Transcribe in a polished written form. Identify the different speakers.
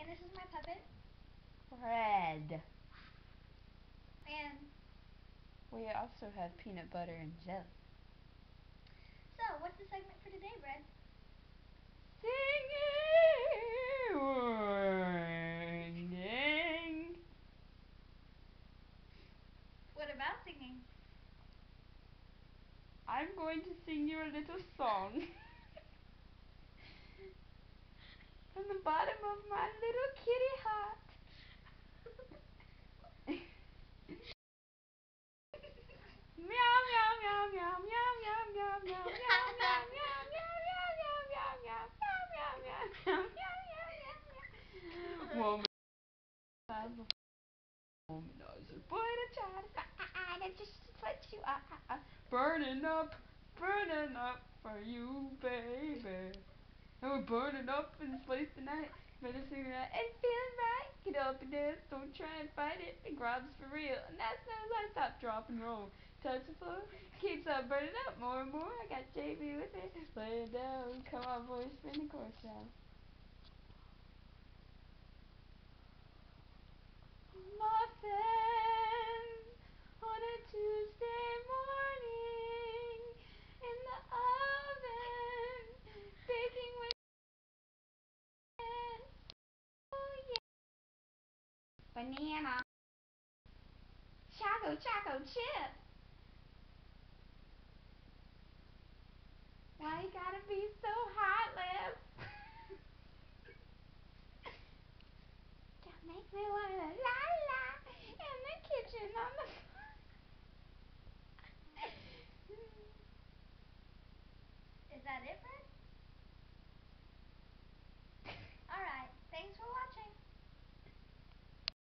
Speaker 1: and this is my puppet.
Speaker 2: Red.
Speaker 1: And
Speaker 2: we also have peanut butter and jelly.
Speaker 1: So, what's the segment for today, Red?
Speaker 2: Singing.
Speaker 1: What about singing?
Speaker 2: I'm going to sing you a little song. From the bottom of my little kitty heart. Meow meow meow meow meow meow meow meow meow meow meow meow meow meow meow meow meow meow meow. Woman, womanizer, boy to try to that's just what you are. Burning up for you, baby. And we're burning up in this place tonight. Better sing that. It's feeling right. Get up and dance. Don't try and fight it. It grabs for real. And that's no I stop, drop, and roll. Touch the floor. Keeps on burning up more and more. I got JB with it. Lay it down. Come on, boys. Spin the chorus now. Muffins on a Tuesday morning in the oven. Baking with banana, choco chip. Why you gotta be so hot, Liv? Don't make me wanna la la in the kitchen on the floor.
Speaker 1: Is that it, Red?